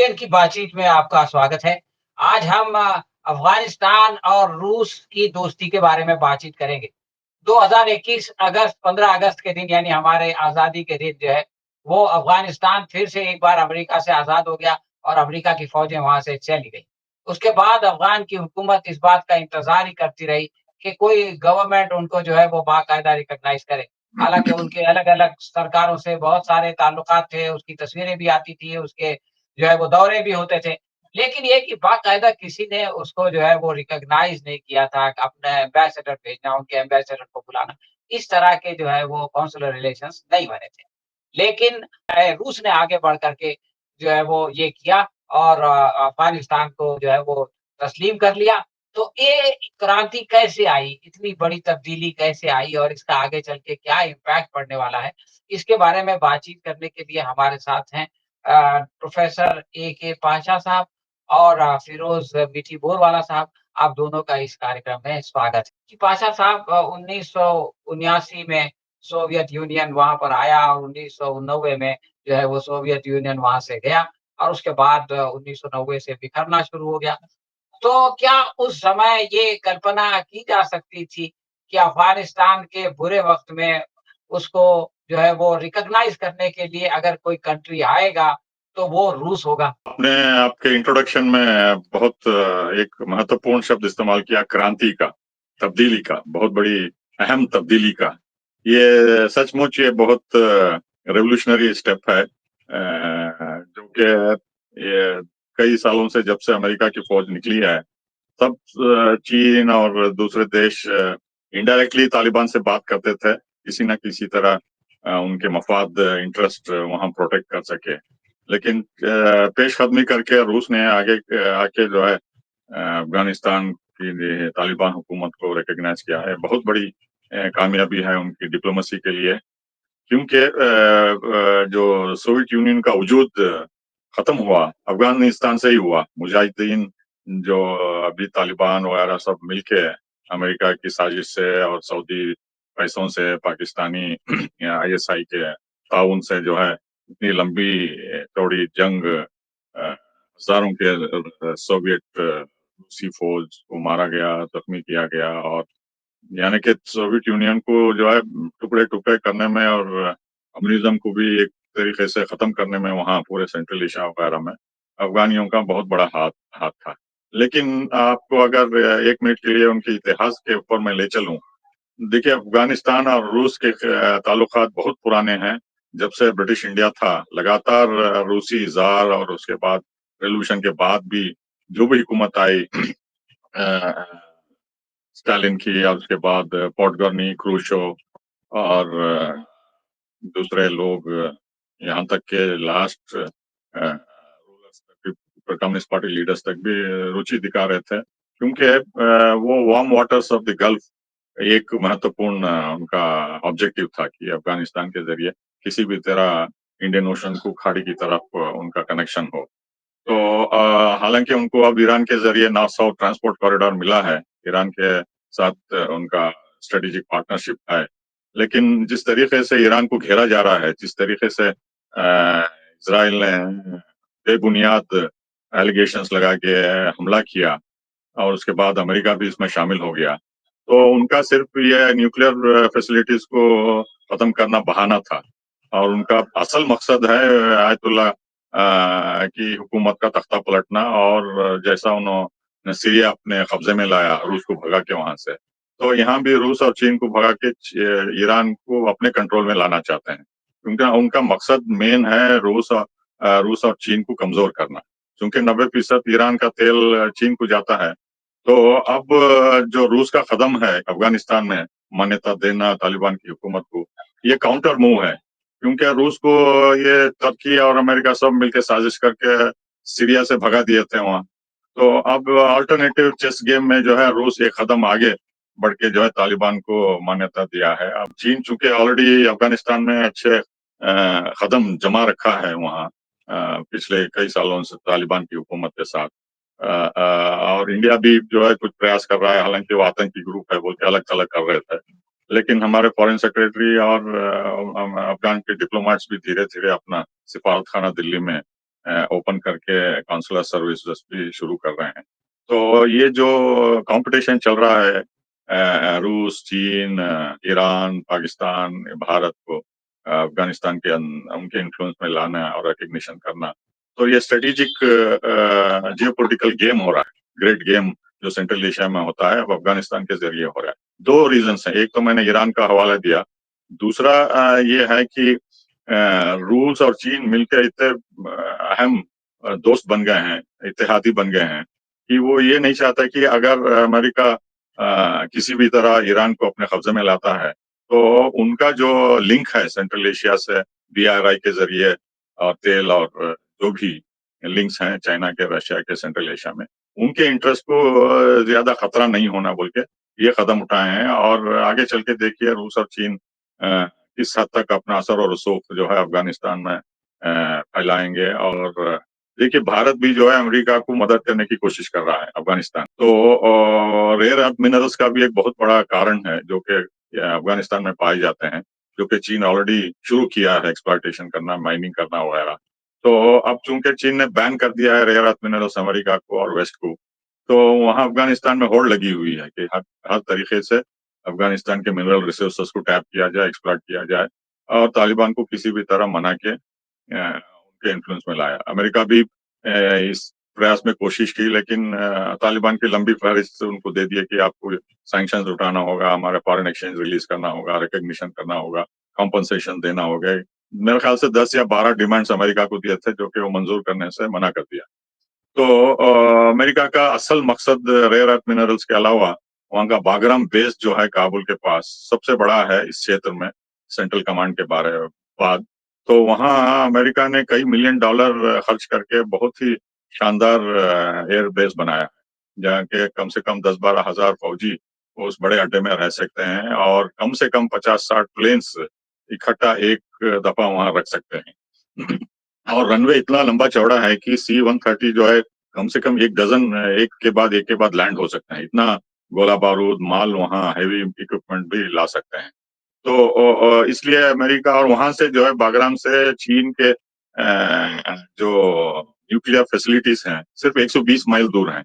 Avian की बातचीत में आपका स्वागत है। आज हम अफ़गानिस्तान और रूस की दोस्ती के बारे में बातचीत करेंगे। 2021 अगस्त 15 अगस्त के दिन यानी हमारे आज़ादी के दिन जो है, वो अफ़गानिस्तान फिर से एक बार अमेरिका से आज़ाद हो गया और अमेरिका की फ़ौजें वहाँ से चली गईं। उसके बाद अफ़गान की हुकूमत इस बात का इंतज़ार ही करती रही कि कोई गवर्नमेंट उनको जो है वो बाकायदा रिकॉग्नाइज़ करे। हालाँकि उनके अलग-अलग सरकारों से बहुत सारे ताल्लुकात थे, उसकी तस्वीरें भी आती थी, उसके जो है वो दौरे भी होते थे। लेकिन ये कि बाकायदा किसी ने उसको जो है वो रिकॉग्नाइज़ नहीं किया था, अपना एम्बेसडर भेजना, उनके एम्बेसडर को बुलाना। इस तरह के जो है वो कॉन्सुलर रिलेशंस नहीं बने थे। लेकिन रूस ने आगे बढ़ कर के जो है वो ये किया और अफ़गानिस्तान को जो है वो तस्लीम कर लिया। तो ये क्रांति कैसे आई? इतनी बड़ी तब्दीली कैसे आई और इसका आगे चल के क्या इम्पैक्ट पड़ने वाला है? इसके बारे में बातचीत करने के लिए हमारे साथ हैं प्रोफ़ेसर ए.के. पाशा साहब और फ़िरोज़ मीठी बोरवाला साहब। आप दोनों का इस कार्यक्रम में स्वागत है। जी, पाशा साहब 1979 में सोवियत यूनियन वहाँ पर आया और 1990 में जो है वो सोवियत यूनियन वहाँ से गया और उसके बाद 1990 से बिखरना शुरू हो गया। तो क्या उस समय ये कल्पना की जा सकती थी कि अफ़गानिस्तान के बुरे वक़्त में उसको जो है वो रिकॉग्नाइज़ करने के लिए अगर कोई कंट्री आएगा, तो वो रूस होगा? आपने आपके इंट्रोडक्शन में बहुत एक महत्वपूर्ण शब्द इस्तेमाल किया क्रांति का, तब्दीली का, बहुत बड़ी अहम तब्दीली का। ये सचमुच ये बहुत रेवोल्यूशनरी स्टेप है जो कि ये कई सालों से जब से अमेरिका की फौज निकली है, तब चीन और दूसरे देश इनडायरेक्टली तालिबान से बात करते थे, किसी न किसी तरह उनके मफाद इंटरेस्ट वहाँ प्रोटेक्ट कर सके। लेकिन पेशकदमी करके रूस ने आगे आके जो है अफ़गानिस्तान की तालिबान हुकूमत को रिकॉग्नाइज़ किया है। बहुत बड़ी कामयाबी है उनकी डिप्लोमेसी के लिए क्योंकि जो सोवियत यूनियन का वजूद खत्म हुआ, अफ़गानिस्तान से ही हुआ। मुजाहिदीन जो अभी तालिबान वगैरह सब मिलके अमेरिका की साजिश से और सऊदी पैसों से, पाकिस्तानी आईएसआई के ताउन से जो है इतनी लंबी चौड़ी जंग हज़ारों के सोवियत रूसी फ़ौज को मारा गया, ज़ख्मी किया गया और यानी कि सोवियत यूनियन को जो है टुकड़े-टुकड़े करने में और कम्युनिज़्म को भी एक तरीके से ख़त्म करने में वहाँ पूरे सेंट्रल एशिया वगैरह में अफ़गानियों का बहुत बड़ा हाथ हाथ था। लेकिन आपको अगर 1 मिनट के लिए उनके इतिहास के ऊपर मैं ले चलूँ, देखिए अफ़गानिस्तान और रूस के ताल्लुकात बहुत पुराने हैं। जब से ब्रिटिश इंडिया था, लगातार रूसी ज़ार और उसके बाद रिवॉल्यूशन के बाद भी जो भी हुकूमत आई अ स्टालिन की और उसके बाद पोटगोर्नी, क्रूश्चोव और दूसरे लोग यहाँ तक के लास्ट रूलर्स तक भी कम्युनिस्ट पार्टी लीडर्स तक भी रुचि दिखा रहे थे क्योंकि वो warm waters of the gulf एक महत्वपूर्ण उनका ऑब्जेक्टिव था कि अफगानिस्तान के जरिए किसी भी तरह इंडियन ओशन को खाड़ी की तरफ उनका कनेक्शन हो। तो हालांकि उनको अब ईरान के जरिए नॉर्थ साउथ ट्रांसपोर्ट कॉरिडोर मिला है, ईरान के साथ उनका स्ट्रेटेजिक पार्टनरशिप है। लेकिन जिस तरीके से ईरान को घेरा जा रहा है, जिस तरीके से इज़राइल ने बेबुनियाद एलिगेशंस लगा के हमला किया और उसके बाद अमेरिका भी इसमें शामिल हो गया। तो उनका सिर्फ ये न्यूक्लियर फैसिलिटीज़ को खत्म करना बहाना था और उनका असल मकसद है आयतुल्लाह की हुकूमत का तख्ता पलटना और जैसा उन्होंने सीरिया अपने कब्ज़े में लाया, रूस को भगा के वहाँ से। तो यहाँ भी रूस और चीन को भगा के ईरान को अपने कंट्रोल में लाना चाहते हैं। क्योंकि उनका मकसद मेन है रूस और चीन को कमज़ोर करना। क्योंकि 90% ईरान का तेल चीन को जाता है। तो अब जो रूस का कदम है अफ़गानिस्तान में मान्यता देना तालिबान की हुकूमत को, ये काउंटर मूव है। क्योंकि रूस को ये तुर्की और अमेरिका सब मिलके साजिश करके सीरिया से भगा दिए थे वहाँ। तो अब अल्टरनेटिव चेस गेम में जो है रूस एक कदम आगे बढ़ के जो है तालिबान को मान्यता दिया है। अब चीन चूँकि ऑलरेडी अफ़गानिस्तान में अच्छे कदम जमा रखा है वहाँ पिछले कई सालों से तालिबान की हुकूमत के साथ। और इंडिया भी जो है कुछ प्रयास कर रहा है, हालाँकि वो आतंकी ग्रुप है बोल के अलग-थलग कर रहे थे। लेकिन हमारे फॉरेन सेक्रेटरी और अफ़गान के डिप्लोमैट्स भी धीरे-धीरे अपना सिफारतखाना दिल्ली में ओपन करके कॉन्सुलर सर्विसेज भी शुरू कर रहे हैं। तो ये जो कंपटीशन चल रहा है रूस, चीन, ईरान, पाकिस्तान, भारत को अफ़गानिस्तान के उनके इन्फ्लुएंस में लाना और रिकॉग्निशन करना, तो ये स्ट्रेटेजिक जियोपॉलिटिकल गेम हो रहा है, ग्रेट गेम जो सेंट्रल एशिया में होता है, अब अफ़गानिस्तान के ज़रिए हो रहा है। 2 रीज़न्स हैं, एक तो मैंने ईरान का हवाला दिया, दूसरा ये है कि रूस और चीन मिलकर इतने अहम दोस्त बन गए हैं, इत्तेहादी बन गए हैं, कि वो ये नहीं चाहता कि अगर अमेरिका किसी भी तरह ईरान को अपने कब्जे में लाता है, तो उनका जो लिंक है सेंट्रल एशिया से बीआरआई के ज़रिए और तेल और जो भी लिंक्स हैं चाइना के, रशिया के सेंट्रल एशिया में, उनके इंटरेस्ट को ज़्यादा खतरा नहीं होना बोल के ये कदम उठाए हैं और आगे चल के देखिए रूस और चीन किस हद तक अपना असर और रसूख जो है अफ़गानिस्तान में फैलाएँगे और देखिए भारत भी जो है अमेरिका को मदद करने की कोशिश कर रहा है अफ़गानिस्तान। तो रेयर अर्थ मिनरल्स का भी एक बहुत बड़ा कारण है जो कि अफ़गानिस्तान में पाए जाते हैं, जो कि चीन ऑलरेडी शुरू किया है एक्सप्लॉइटेशन करना, माइनिंग करना वगैरह। तो अब चूँकि चीन ने बैन कर दिया है रेयर अर्थ मिनरल्स अमेरिका को और वेस्ट को, तो वहाँ अफ़गानिस्तान में होड़ लगी हुई है कि हर हर तरीके से अफ़गानिस्तान के मिनरल रिसोर्सेज़ को टैप किया जाए, एक्सप्लॉइट किया जाए और तालिबान को किसी भी तरह मना के उनके इन्फ्लुएंस में लाया। अमेरिका भी इस प्रयास में कोशिश की लेकिन तालिबान की लंबी फ़हरिस्त उनको दे दिए कि आपको सैंक्शंस उठाना होगा, हमारा फॉरेन एक्सचेंज रिलीज़ करना होगा, रिकॉग्निशन करना होगा, कॉम्पेंसेशन देना होगा। मेरे ख्याल से 10 या 12 डिमांड्स अमेरिका को दिए थे जो कि वो मंज़ूर करने से मना कर दिया। तो अमेरिका का असल मकसद रेयर अर्थ मिनरल्स के अलावा वहाँ का बागराम बेस जो है काबुल के पास सबसे बड़ा है इस क्षेत्र में सेंट्रल कमांड के बाद। तो वहाँ अमेरिका ने कई मिलियन डॉलर खर्च करके बहुत ही शानदार एयर बेस बनाया है, जहाँ के कम से कम 10-12 हज़ार फौजी उस बड़े अड्डे में रह सकते हैं और कम से कम 50-60 प्लेन्स इकट्ठा एक दफ़ा वहाँ रख सकते हैं। और रनवे इतना लंबा चौड़ा है कि C-130 जो है कम से कम 1 डज़न एक के बाद लैंड हो सकते हैं। इतना गोला बारूद, माल वहाँ हेवी इक्विपमेंट भी ला सकते हैं। तो इसलिए अमेरिका और वहाँ से जो है बागराम से चीन के जो न्यूक्लियर फैसिलिटीज़ हैं, सिर्फ 120 माइल दूर हैं।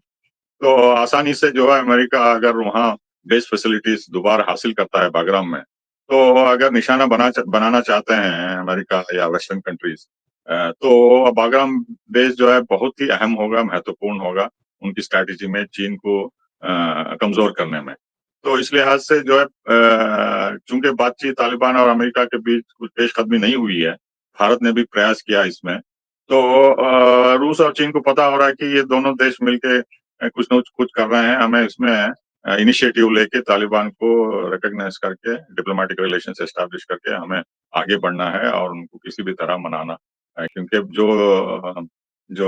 तो आसानी से जो है अमेरिका अगर वहाँ बेस फैसिलिटीज़ दोबारा हासिल करता है बागराम में, तो अगर निशाना बनाना चाहते हैं अमेरिका या वेस्टर्न कंट्रीज़ तो बागराम बेस जो है बहुत ही अहम होगा, महत्वपूर्ण होगा उनकी स्ट्रैटेजी में चीन को कमज़ोर करने में। तो इस लिहाज से जो है चूँकि बातचीत तालिबान और अमेरिका के बीच कुछ पेशकदमी नहीं हुई है, भारत ने भी प्रयास किया इसमें। तो रूस और चीन को पता हो रहा है कि ये दोनों देश मिलके कुछ न कुछ कर रहे हैं, हमें इसमें इनिशिएटिव लेके तालिबान को रिकॉग्नाइज़ करके डिप्लोमैटिक रिलेशंस एस्टेब्लिश करके हमें आगे बढ़ना है और उनको किसी भी तरह मनाना है। क्योंकि जो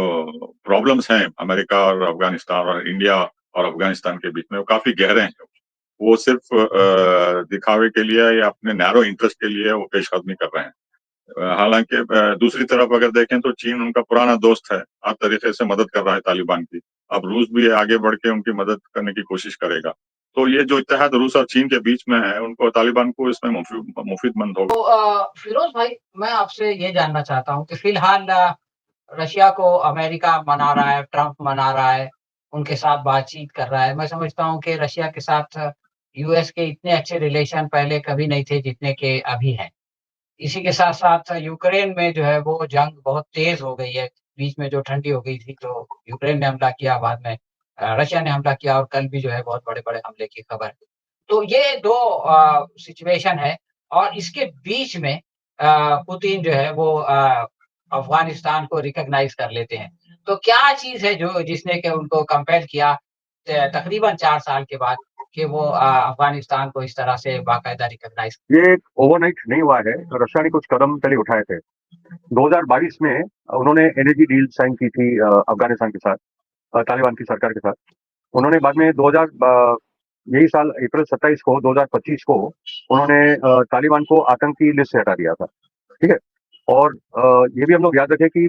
प्रॉब्लम्स हैं अमेरिका और अफ़गानिस्तान और इंडिया और अफ़गानिस्तान के बीच में वो काफ़ी गहरे हैं। वो सिर्फ़ दिखावे के लिए या अपने नैरो इंटरेस्ट के लिए वो पेशकदमी कर रहे हैं। हालाँकि दूसरी तरफ अगर देखें तो चीन उनका पुराना दोस्त है, हर तरीके से मदद कर रहा है तालिबान की। अब रूस भी आगे बढ़ के उनकी मदद करने की कोशिश करेगा। तो ये जो इत्तेहाद रूस और चीन के बीच में है, उनको तालिबान को इसमें मुफ़ीदमंद होगा। तो फिरोज़ भाई, मैं आपसे ये जानना चाहता हूँ कि फ़िलहाल रशिया को अमेरिका मना रहा है, ट्रम्प मना रहा है, उनके साथ बातचीत कर रहा है। मैं समझता हूँ कि रशिया के साथ यूएस के इतने अच्छे रिलेशन पहले कभी नहीं थे जितने के अभी हैं। इसी के साथ-साथ यूक्रेन में जो है वो जंग बहुत तेज़ हो गई है। बीच में जो ठंडी हो गई थी तो यूक्रेन ने हमला किया, बाद में रशिया ने हमला किया और कल भी जो है बहुत बड़े-बड़े हमले की खबर है। तो ये 2 सिचुएशन है और इसके बीच में पुतिन जो है वो अफ़गानिस्तान को रिकॉग्नाइज़ कर लेते हैं। तो क्या चीज़ है जो जिसने कि उनको कंपेल किया तकरीबन 4 साल के बाद कि वो अफ़गानिस्तान को इस तरह से बाकायदा रिकॉग्नाइज़ ये ओवरनाइट नहीं हुआ है, रशिया ने कुछ कदम पहले उठाए थे। 2022 में उन्होंने एनर्जी डील साइन की थी अफ़गानिस्तान के साथ, तालिबान की सरकार के साथ। उन्होंने बाद में 2000 यही साल अप्रैल 27 को 2025 को उन्होंने तालिबान को आतंकी लिस्ट से हटा दिया था, ठीक है? और ये भी हम लोग याद रखें कि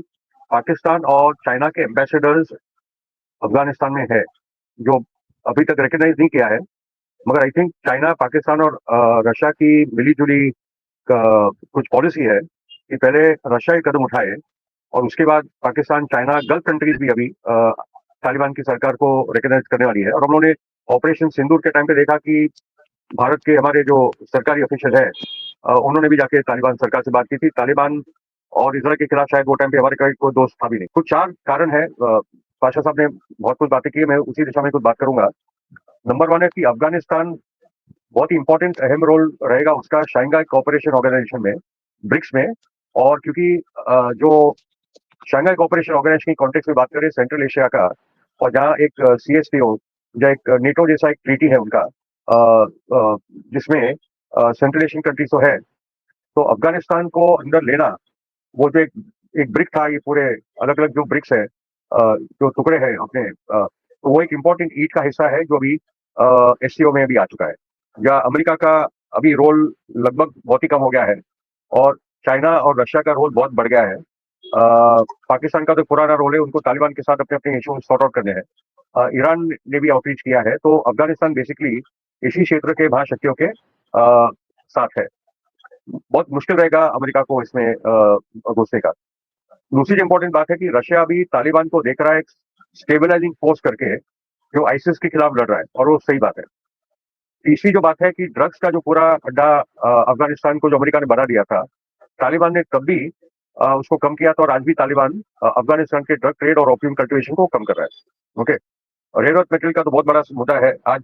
पाकिस्तान और चाइना के एम्बेसडर्स अफ़गानिस्तान में है, जो अभी तक रिकॉग्नाइज़ नहीं किया है। मगर आई थिंक चाइना, पाकिस्तान और रशिया की मिली-जुली क कुछ पॉलिसी है कि पहले रशिया ये कदम उठाए और उसके बाद पाकिस्तान, चाइना, गल्फ कंट्रीज भी अभी तालिबान की सरकार को रिकॉग्नाइज करने वाली है। और हम लोगों ने ऑपरेशन सिंदूर के टाइम पे देखा कि भारत के हमारे जो सरकारी ऑफिशियल है उन्होंने भी जाके तालिबान सरकार से बात की थी। तालिबान और इसराइल के खिलाफ शायद वो टाइम पे हमारे कोई दोस्त था भी नहीं। कुछ 4 कारण है, बादशाह साहब ने बहुत कुछ बातें की है, मैं उसी दिशा में कुछ बात करूंगा। नंबर 1 है कि अफगानिस्तान बहुत ही इंपॉर्टेंट अहम रोल रहेगा उसका शांघाई कोऑपरेशन ऑर्गेनाइजेशन में, ब्रिक्स में। और क्योंकि जो शांघाई कोऑपरेशन ऑर्गेनाइजेशन की कॉन्टेक्स्ट में बात करें सेंट्रल एशिया का, और जहाँ एक सीएसटीओ जो एक नेटो जैसा एक ट्रीटी है उनका, जिसमें सेंट्रल एशियन कंट्रीज तो है, तो अफगानिस्तान को अंदर लेना, वो जो एक ब्रिक था, ये पूरे अलग अलग जो ब्रिक्स है, जो टुकड़े हैं अपने, तो वो एक इम्पोर्टेंट ईट का हिस्सा है जो अभी एससीओ में भी आ चुका है। या अमेरिका का अभी रोल लगभग बहुत ही कम हो गया है, और चाइना और रशिया का रोल बहुत बढ़ गया है। पाकिस्तान का तो पुराना रोल है, उनको तालिबान के साथ अपने अपने इशू सॉर्ट आउट करने हैं। ईरान ने भी आउटरीच किया है, तो अफगानिस्तान बेसिकली इसी क्षेत्र के महाशक्तियों के साथ है। बहुत मुश्किल रहेगा अमेरिका को इसमें घुसने का। दूसरी जो इंपॉर्टेंट बात है कि रशिया भी तालिबान को देख रहा है स्टेबलाइजिंग फोर्स करके, जो आईसिस के खिलाफ लड़ रहा है, और वो सही बात है। तीसरी जो बात है कि ड्रग्स का जो पूरा अड्डा अफगानिस्तान को जो अमेरिका ने बना दिया था, तालिबान ने तब भी उसको कम किया था, और आज भी तालिबान अफगानिस्तान के ड्रग ट्रेड और ओपियम कल्टिवेशन को कम कर रहा है। ओके, रेयर अर्थ मटेरियल का तो बहुत बड़ा मुद्दा है आज,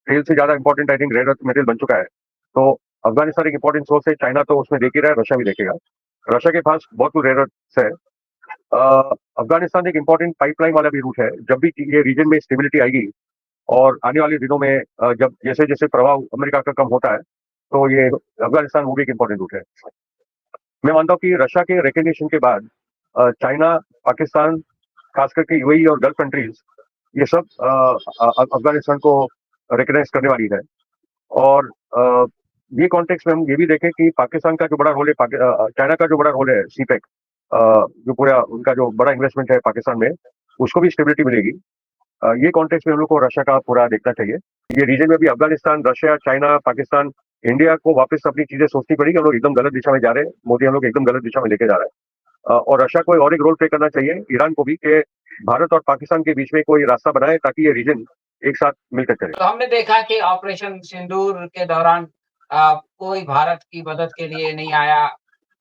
तेल से ज्यादा important I think rare earth material बन चुका है। तो अफगानिस्तान एक इंपॉर्टेंट सोर्स है, चाइना तो उसमें देख ही रहा है, रशिया भी देखेगा। रशिया के पास बहुत कुछ रेयर अर्थ है। अफगानिस्तान एक इंपॉर्टेंट पाइपलाइन वाला भी रूट है। जब भी ये रीजन में स्टेबिलिटी आएगी, और आने वाले दिनों में जब जैसे जैसे प्रभाव अमेरिका का कम होता है, तो ये अफगानिस्तान वो भी एक इंपॉर्टेंट रूट है। मैं मानता हूँ कि रशिया के रिकग्निशन के बाद चाइना, पाकिस्तान, खास करके यूएई और गल्फ कंट्रीज, ये सब अफगानिस्तान को रिकग्नाइज करने वाली है। और ये कॉन्टेक्स्ट में हम ये भी देखें कि पाकिस्तान का जो बड़ा रोल है, चाइना का जो बड़ा रोल है सीपेक, जो पूरा उनका जो बड़ा इन्वेस्टमेंट है पाकिस्तान में, उसको भी स्टेबिलिटी मिलेगी। ये कॉन्टेक्स्ट में हम लोग को रशिया का पूरा देखना चाहिए। ये रीजन में भी Afghanistan, Russia, China, Pakistan, India को वापस अपनी चीजें सोचनी पड़ेगी। हम लोग एकदम गलत दिशा में जा रहे हैं, मोदी हम लोग एकदम गलत दिशा में लेके जा रहा है। और रशिया को और एक रोल प्ले करना चाहिए, ईरान को भी, कि भारत और पाकिस्तान के बीच में कोई रास्ता बनाए ताकि ये रीजन एक साथ मिलकर चले। तो हमने देखा कि ऑपरेशन सिंदूर के दौरान कोई भारत की मदद के लिए नहीं आया,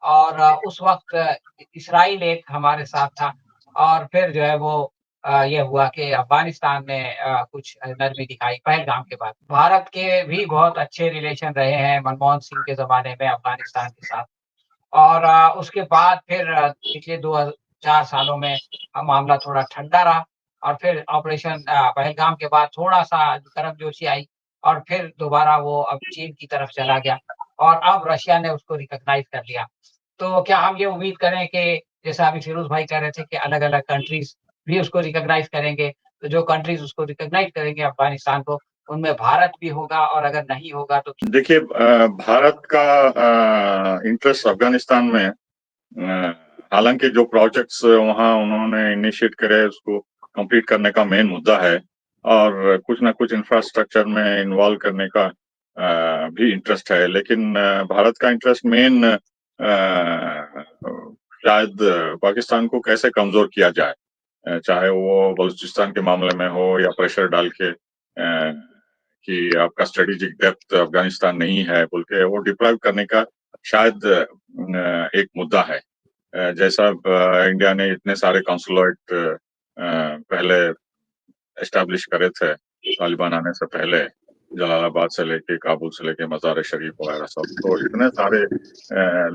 और उस वक़्त इस्राइल एक हमारे साथ था, और फिर जो है वो ये हुआ कि अफ़गानिस्तान ने कुछ नरमी दिखाई पहलगाम के बाद। भारत के भी बहुत अच्छे रिलेशन रहे हैं मनमोहन सिंह के ज़माने में अफ़गानिस्तान के साथ, और उसके बाद फिर पिछले 4 सालों में मामला थोड़ा ठंडा रहा, और फिर ऑपरेशन पहलगाम के बाद थोड़ा-सा गर्मजोशी आई, और फिर दोबारा वो अब चीन की तरफ चला गया, और अब रशिया ने उसको रिकॉग्नाइज़ कर लिया। तो क्या हम ये उम्मीद करें कि जैसा अभी फिरोज़ भाई कह रहे थे कि अलग-अलग कंट्रीज़ भी उसको रिकॉग्नाइज़ करेंगे, तो जो कंट्रीज़ उसको रिकॉग्नाइज़ करेंगे अफ़गानिस्तान को, उनमें भारत भी होगा, और अगर नहीं होगा तो देखिए, भारत का इंटरेस्ट अफगानिस्तान में, हालांकि जो प्रोजेक्ट्स वहाँ उन्होंने इनिशिएट करे उसको कंप्लीट करने का मेन मुद्दा है, और कुछ ना कुछ इंफ्रास्ट्रक्चर में इन्वॉल्व करने का भी इंटरेस्ट है, लेकिन भारत का इंटरेस्ट मेन शायद पाकिस्तान को कैसे कमजोर किया जाए, चाहे वो बलूचिस्तान के मामले में हो या प्रेशर डाल के कि आपका स्ट्रेटेजिक डेप्थ अफगानिस्तान नहीं है बोल के वो डिप्राइव करने का शायद एक मुद्दा है। जैसा इंडिया ने इतने सारे कॉन्सुलेट पहले एस्टैब्लिश करे थे तालिबान आने से पहले, जलालाबाद से लेके काबुल से लेके मजार शरीफ वगैरह सब, तो इतने सारे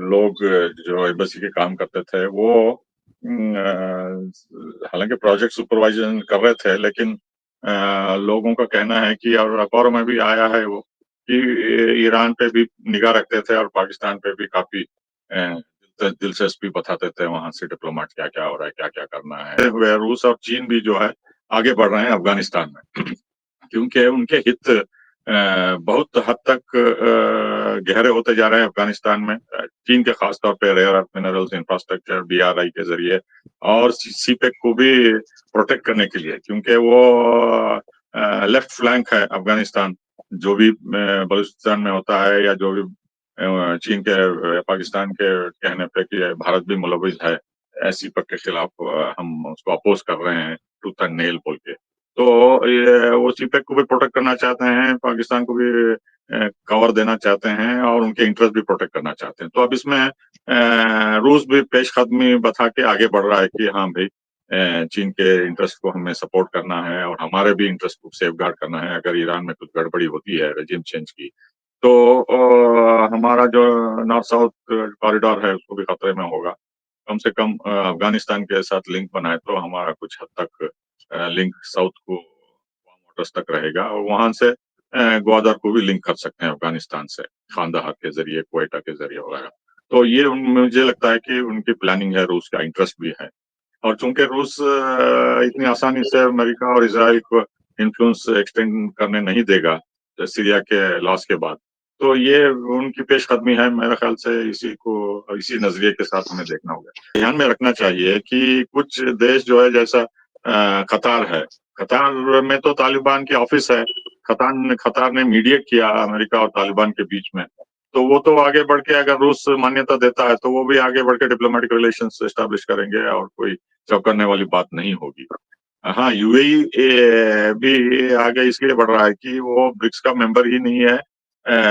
लोग जो एम्बेसी के काम करते थे वो हालांकि प्रोजेक्ट सुपरवाइजन कर रहे थे, लेकिन लोगों का कहना है कि, और अखबारों में भी आया है वो, कि ईरान पे भी निगाह रखते थे और पाकिस्तान पे भी काफी दिलचस्पी बताते थे, वहां से डिप्लोमेट क्या क्या हो रहा है, क्या क्या करना है। रूस और चीन भी जो है आगे बढ़ रहे हैं अफगानिस्तान में क्योंकि उनके हित बहुत हद तक गहरे होते जा रहे हैं अफगानिस्तान में। चीन के खास तौर पे rare earth minerals infrastructure BRI के जरिए, और सीपेक को भी प्रोटेक्ट करने के लिए, क्योंकि वो लेफ्ट फ्लैंक है अफगानिस्तान, जो भी बलूचिस्तान में होता है या जो भी चीन के पाकिस्तान के कहने पे कि भारत भी मुलविस है ऐसी पक के खिलाफ हम उसको अपोज कर रहे हैं टूथ एंड नेल बोल के। तो ये वो सीपेक को भी प्रोटेक्ट करना चाहते हैं, पाकिस्तान को भी कवर देना चाहते हैं और उनके इंटरेस्ट भी प्रोटेक्ट करना चाहते हैं। तो अब इसमें रूस भी पेशकदमी बता के आगे बढ़ रहा है कि हाँ भाई, चीन के इंटरेस्ट को हमें सपोर्ट करना है और हमारे भी इंटरेस्ट को सेफगार्ड करना है। अगर ईरान में कुछ गड़बड़ी होती है रेजिम चेंज की, तो हमारा जो नॉर्थ साउथ कॉरिडोर है उसको भी खतरे में होगा। कम से कम अफ़गानिस्तान के साथ लिंक बनाए तो हमारा कुछ हद तक लिंक साउथ को वाटर्स तक रहेगा और वहाँ से ग्वादर को भी लिंक कर सकते हैं अफ़गानिस्तान से, खांदाहार के ज़रिए, क्वेटा के ज़रिए वगैरह। तो ये मुझे लगता है कि उनकी प्लानिंग है, रूस का इंटरेस्ट भी है। और चूँकि रूस इतनी आसानी से अमेरिका और इज़राइल को इन्फ्लुएंस एक्सटेंड करने नहीं देगा, सीरिया के लॉस के बाद। तो ये उनकी पेशकदमी है, मेरे ख़्याल से इसी नज़रिए के साथ हमें देखना होगा। ध्यान में रखना चाहिए कि कुछ देश जो है जैसा कतार है, कतार में तो तालिबान की ऑफ़िस है। कतार ने मीडिएट किया अमेरिका और तालिबान के बीच में। तो वो तो आगे बढ़ के अगर रूस मान्यता देता है, तो वो भी आगे बढ़ के डिप्लोमेटिक रिलेशंस एस्टेब्लिश करेंगे और कोई चौंकाने वाली बात नहीं होगी। हाँ, यूएई भी आगे इसलिए बढ़ रहा है कि वो ब्रिक्स का मेंबर ही नहीं है,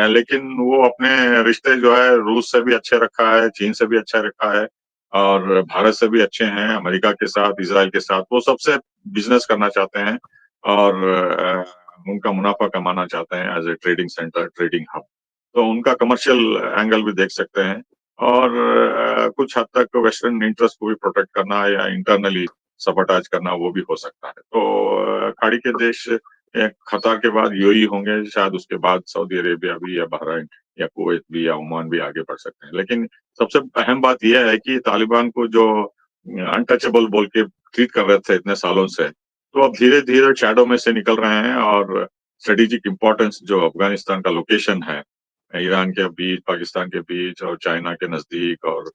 लेकिन वो अपने रिश्ते जो है रूस से भी अच्छे रखा है, चीन से भी अच्छा रखा है और भारत से भी अच्छे हैं, अमेरिका के साथ, इज़राइल के साथ। वो सबसे बिज़नेस करना चाहते हैं और उनका मुनाफ़ा कमाना चाहते हैं as a trading centre, trading hub. तो उनका कमर्शियल एंगल भी देख सकते हैं और कुछ हद तक वेस्टर्न इंटरेस्ट को भी प्रोटेक्ट करना या इंटरनली सबोटाज करना वो भी हो सकता है। तो खाड़ी के देश कतार के बाद यूएई होंगे, शायद उसके बाद सऊदी अरेबिया भी या बहरीन या कुवैत भी या ओमान भी आगे बढ़ सकते हैं। लेकिन सबसे अहम बात ये है कि तालिबान को जो अनटचेबल बोल के ट्रीट कर रहे थे इतने सालों से, तो अब धीरे-धीरे शैडो में से निकल रहे हैं और स्ट्रेटेजिक इम्पोर्टेंस जो अफ़गानिस्तान का लोकेशन है, ईरान के बीच, पाकिस्तान के बीच और चाइना के नज़दीक और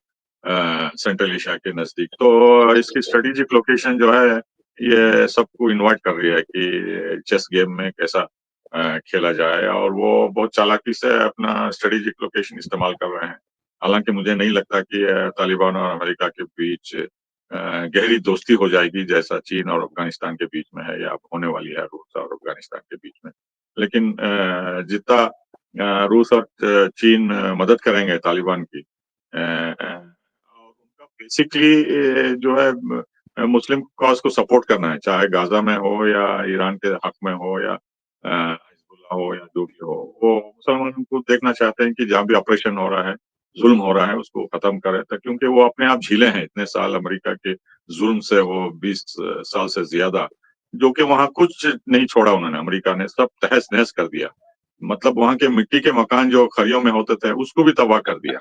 सेंट्रल एशिया के नज़दीक। तो इसकी स्ट्रेटेजिक लोकेशन जो है, ये सबको इनवाइट कर रही है कि चेस गेम में कैसा खेला जाए और वो बहुत चालाकी से अपना स्ट्रेटेजिक लोकेशन इस्तेमाल कर रहे हैं। हालाँकि मुझे नहीं लगता कि तालिबान और अमेरिका के बीच गहरी दोस्ती हो जाएगी, जैसा चीन और अफ़गानिस्तान के बीच में है या अब होने वाली है रूस और अफ़गानिस्तान के बीच में। लेकिन जितना रूस और चीन मदद करेंगे तालिबान की, और उनका बेसिकली जो है मुस्लिम कॉज़ को सपोर्ट करना है, चाहे गाज़ा में हो या ईरान के हक में हो या हिज़्बुल्लाह हो या जो भी हो। वो मुसलमानों को देखना चाहते हैं कि जहाँ भी ऑपरेशन हो रहा है, ज़ुल्म हो रहा है, उसको ख़त्म करें त क्योंकि वो अपने आप झेले हैं इतने साल अमेरिका के ज़ुल्म से, वो 20 साल से ज़्यादा, जो कि वहाँ कुछ नहीं छोड़ा उन्होंने, अमेरिका ने सब तहस-नहस कर दिया। मतलब वहाँ के मिट्टी के मकान जो खरियों में होते थे, उसको भी तबाह कर दिया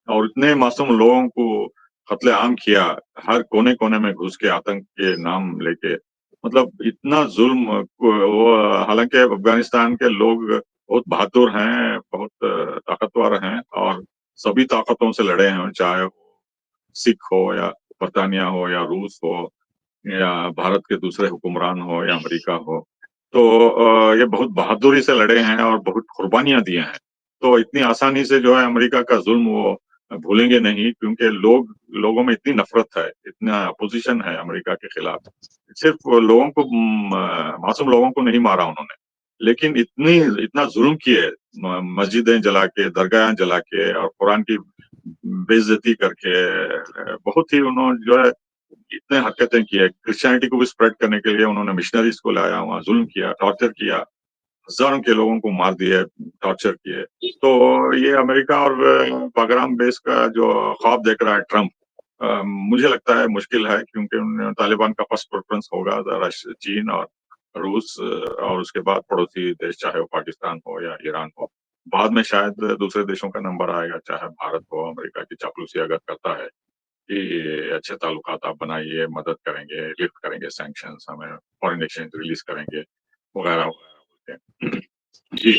और इतने मासूम लोगों को कत्ले-आम किया, हर कोने-कोने में घुस के आतंक के नाम लेके। मतलब इतना ज़ुल्म को वो हालाँकि अफ़गानिस्तान के लोग बहुत बहादुर हैं, बहुत ताकतवर हैं और सभी ताकतों से लड़े हैं, चाहे वो सिख हो या बरतानिया हो या रूस हो या भारत के दूसरे हुक्मरान हो या अमेरिका हो। तो ये बहुत बहादुरी से लड़े हैं और बहुत कुर्बानियाँ दिए हैं। तो इतनी आसानी से जो है अमेरिका का ज़ुल्म वो भूलेंगे नहीं क्योंकि लोगों में इतनी नफ़रत है, इतना अपोज़िशन है अमेरिका के खिलाफ। सिर्फ़ लोगों को मासूम लोगों को नहीं मारा उन्होंने, लेकिन इतना ज़ुल्म किए, मस्जिदें जला के, दरगाहें जला के और कुरान की बेइज़्ज़ती करके बहुत ही उन्होंने जो है इतने हरकतें की है। क्रिश्चियनिटी को भी स्प्रेड करने के लिए उन्होंने मिशनरीज़ को लाया, वहाँ ज़ुल्म किया, टॉर्चर किया, हज़ारों के लोगों को मार दिया, टॉर्चर किए। तो ये अमेरिका और बागराम बेस का जो ख्वाब देख रहा है ट्रम्प, मुझे लगता है मुश्किल है क्योंकि तालिबान का फर्स्ट प्रेफ़रेंस होगा चीन और रूस और उसके बाद पड़ोसी देश चाहे वो पाकिस्तान हो या ईरान हो। बाद में शायद दूसरे देशों का नंबर आएगा, चाहे भारत हो, अमेरिका की चापलूसी अगर करता है कि अच्छे ताल्लुकात आप बनाइए, मदद करेंगे, लिफ्ट करेंगे सैंक्शंस, हमें फॉरेन एक्सचेंज रिलीज़ करेंगे, वगैरह-वगैरह बोलते हैं। जी।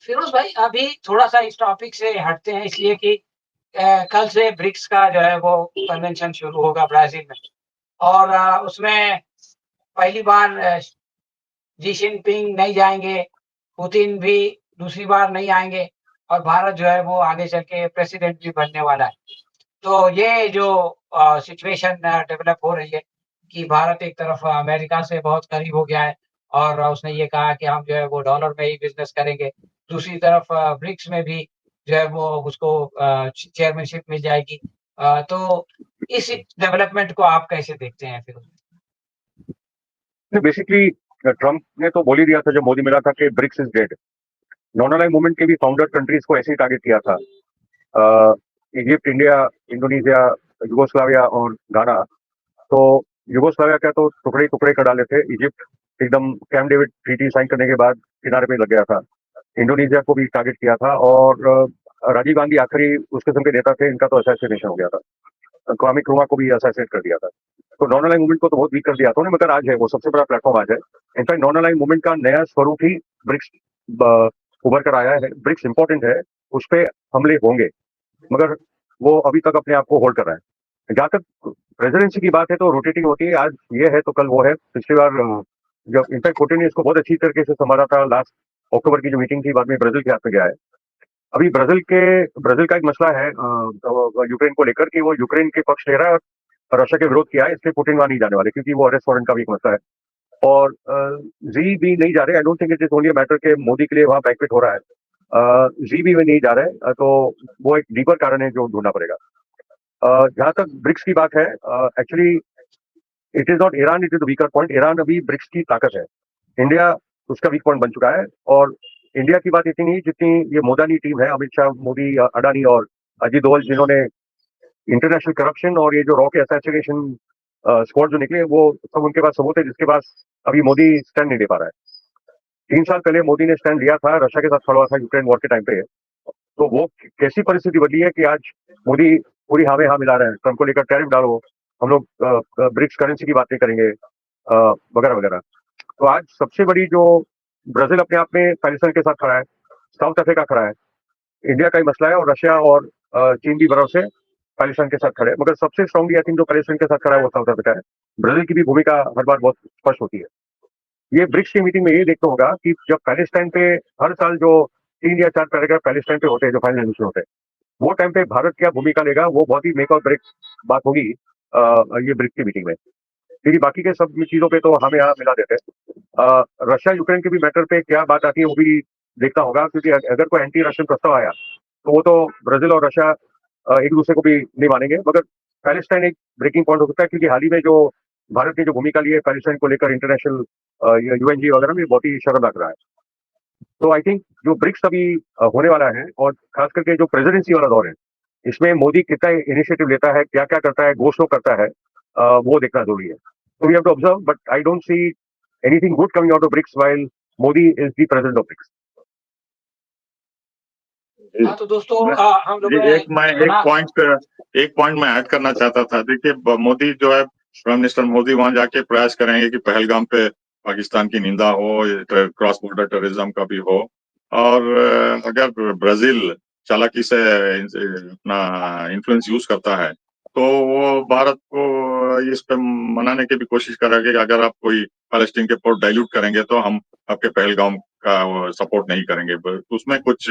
फिरोज भाई, अभी थोड़ा-सा इस टॉपिक से हटते हैं इसलिए कि कल से ब्रिक्स का जो है वो कन्वेंशन शुरू होगा ब्राज़ील में और उसमें पहली बार जी जिनपिंग नहीं जाएँगे, पुतिन भी दूसरी बार नहीं आएँगे और भारत जो है वो आगे चल के प्रेसिडेंट भी बनने वाला है। तो ये जो सिचुएशन डेवलप हो रही है कि भारत एक तरफ अमेरिका से बहुत करीब हो गया है और उसने ये कहा कि हम जो है वो डॉलर में ही बिज़नेस करेंगे। दूसरी तरफ ब्रिक्स में भी जो है वो उसको चेयरमैनशिप मिल जाएगी। तो इस डेवलपमेंट को आप कैसे देखते हैं फिर? बेसिकली ट्रम्प ने तो बोल ही दिया था जब मोदी मिला था कि BRICS is dead. Non aligned movement के भी फाउंडर कंट्रीज को ऐसे ही टारगेट किया था। इजिप्ट, इंडिया, इंडोनेशिया, युगोस्लाविया और गाना। तो युगोस्लाविया का तो टुकड़े टुकड़े कर डाले थे। इजिप्ट एकदम कैम्प डेविड ट्रीटी साइन करने के बाद किनारे पे लग गया था। इंडोनेशिया को भी टारगेट किया था और राजीव गांधी आखिरी उस किस्म के नेता थे, इनका तो असैसिनेशन हो गया था। क्वामे नक्रुमा को भी असैसिनेट कर दिया था। तो नॉन अलाइन्ड मूवमेंट को तो बहुत वीक कर दिया था उन्होंने, मगर आज है वो सबसे बड़ा प्लेटफॉर्म आज है। इनफैक्ट नॉन अलाइन्ड मूवमेंट का नया स्वरूप ही ब्रिक्स उभर कर आया है। ब्रिक्स इंपॉर्टेंट है, उस पर हमले होंगे, मगर वो अभी तक अपने आप को होल्ड कर रहा है। जहाँ तक प्रेसिडेंसी की बात है तो रोटेटिंग होती है, आज ये है तो कल वो है। पिछली बार जब इनफैक्ट पुतिन ने इसको बहुत अच्छी तरीके से संभाला था, लास्ट अक्टूबर की जो मीटिंग थी, बाद में ब्राजील के हाथ में गया है। अभी ब्राजील का एक मसला है यूक्रेन को लेकर कि वो यूक्रेन के पक्ष ले रहा है और रशिया के विरोध किया है, इसलिए पुतिन वहां नहीं जाने वाले, क्योंकि वो अरेस्ट वारंट का भी एक मसला है। और जी भी नहीं जा रहे। I don't think it is only matter के मोदी के लिए वहां बैंक्वेट हो रहा है। जी भी में नहीं जा रहे, तो वो एक डीपर कारण है जो ढूंढना पड़ेगा। जहां तक ब्रिक्स की बात है, actually it is not Iran, it is weaker point. Iran अभी ब्रिक्स की ताकत है, इंडिया उसका वीक पॉइंट बन चुका है। और इंडिया की बात इतनी नहीं जितनी ये मोदानी टीम है, अमित शाह, मोदी, अडानी और अजीत डोवल, जिन्होंने इंटरनेशनल करप्शन और ये जो रॉ के असैसिनेशन स्क्वाड जो निकले, वो सब उनके पास सबूत है, जिसके पास अभी मोदी स्टैंड नहीं ले पा रहा है। 3 साल पहले मोदी ने स्टैंड लिया था, रशिया के साथ खड़ा हुआ था यूक्रेन वॉर के टाइम पे। तो वो कैसी परिस्थिति बदली है कि आज मोदी पूरी हाँ में हाँ मिला रहे हैं, ट्रम्प को लेकर टैरिफ डालो, हम लोग ब्रिक्स करेंसी की बातें करेंगे, वगैरह वगैरह। तो आज सबसे बड़ी जो ब्राजील अपने आप में पैलेस्टाइन के साथ खड़ा है, साउथ अफ्रीका खड़ा है, इंडिया का ही मसला है, और रशिया और चीन भी भरोसे पैलेस्टाइन के साथ खड़े हैं। मगर सबसे स्ट्रांगली आई थिंक जो पैलेस्टाइन के साथ खड़ा है वो साउथ अफ्रीका है। ब्राजील की भी भूमिका हर बार बहुत स्पष्ट होती है। ये ब्रिक्स की मीटिंग में ये देखना होगा कि जब पैलेस्टाइन पे हर साल जो 3 या 4 पैराग्राफ पैलेस्टाइन पे होते हैं, जो फाइनल रेजोल्यूशन होते हैं, वो टाइम पे भारत क्या भूमिका लेगा, वो बहुत ही मेक और ब्रेक बात होगी ये ब्रिक्स की मीटिंग में। क्योंकि बाकी के सब चीजों पे तो हमें यहाँ मिला देते हैं। रशिया यूक्रेन के भी मैटर पे क्या बात आती है वो भी देखना होगा, क्योंकि अगर कोई एंटी रशियन प्रस्ताव आया तो वो तो ब्राजील और रशिया एक दूसरे को भी नहीं मानेंगे। मगर पैलेस्टाइन एक ब्रेकिंग पॉइंट हो सकता है, क्योंकि हाल ही में जो भारत ने जो भूमिका ली है पैलेस्टाइन को लेकर इंटरनेशनल यूएनजी वगैरह में, बहुत ही शर्मनाक रहा है। तो आई थिंक जो ब्रिक्स अभी होने वाला है, और खास करके जो प्रेसिडेंसी वाला दौर है, इसमें मोदी कितना इनिशिएटिव लेता है, क्या क्या करता है, घोषणा करता है, वो देखना जरूरी है। तो we have to observe, but I don't see anything good coming out of BRICS while Modi is the president of BRICS. हाँ, तो दोस्तों मैं हम लोगों जी, ने मैं सुना। एक पॉइंट मैं ऐड करना चाहता था। देखिए, मोदी जो है, प्राइम मिनिस्टर मोदी वहां जाके प्रयास करेंगे कि पहलगाम पे पाकिस्तान की निंदा हो, क्रॉस बॉर्डर टेररिज्म का भी हो। और अगर ब्राजील चालाकी से अपना इन्फ्लुएंस यूज करता है, तो वो भारत को इस पे मनाने की भी कोशिश करेंगे कि अगर आप कोई पैलेस्टीन के पोर्ट डाइल्यूट करेंगे तो हम आपके पहलगाम का सपोर्ट नहीं करेंगे। उसमें कुछ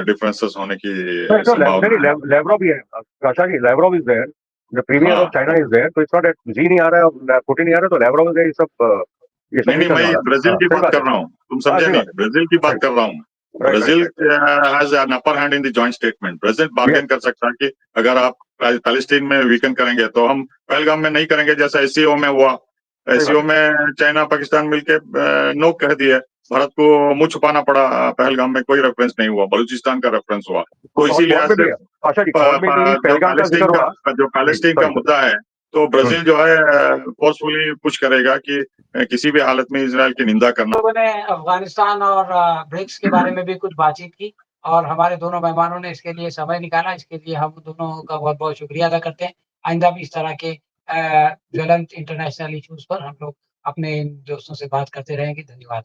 डिफरेंसेस होने की तो संभावना है। लेवरोव भी है, Asha ji, Lavrov is there, the premier of हाँ, चाइना इज देयर। तो इट्स नॉट जी नहीं आ रहा है और पुतिन नहीं आ रहा, तो लेवरोव इज देयर। ये सब नहीं नहीं नहीं, करने मैं वाला। ब्राजील हाँ, की सही बात बात कर है। रहा हूँ, तुम हाँ, समझे सही नहीं, बात ब्राजील की है। बात कर रहा हूँ। Right right Brazil right. Has an upper hand in the joint statement. Brazil yes, bargain कर सकता है कि अगर आप पैलेस्टीन में वीकन करेंगे तो हम पहलगाम में नहीं करेंगे, जैसा एससीओ में हुआ। सही बात एससीओ है। में चाइना पाकिस्तान मिलके नो कह दिए, भारत को मुंह छुपाना पड़ा। पहलगाम में कोई रेफरेंस नहीं हुआ, बलूचिस्तान का रेफरेंस हुआ। तो इसी क्वाड लिहाज में से भी है, आशा जी, क्वाड में भी पहलगाम का जिक्र हुआ। जो पैलेस्टीन का सॉरी मुद्दा है, तो सॉरी। ब्राजील जो है फोर्सफुली पुश करेगा कि किसी भी हालत में इसराइल की निंदा करना। लोगों ने अफ़गानिस्तान और ब्रिक्स के बारे में भी कुछ बातचीत की और हमारे दोनों मेहमानों ने इसके लिए समय निकाला। इसके लिए हम दोनों का बहुत-बहुत शुक्रिया अदा करते हैं। आइंदा भी इस तरह के ज्वलंत इंटरनेशनल इश्यूज़ पर हम लोग अपने इन दोस्तों से बात करते रहेंगे। धन्यवाद।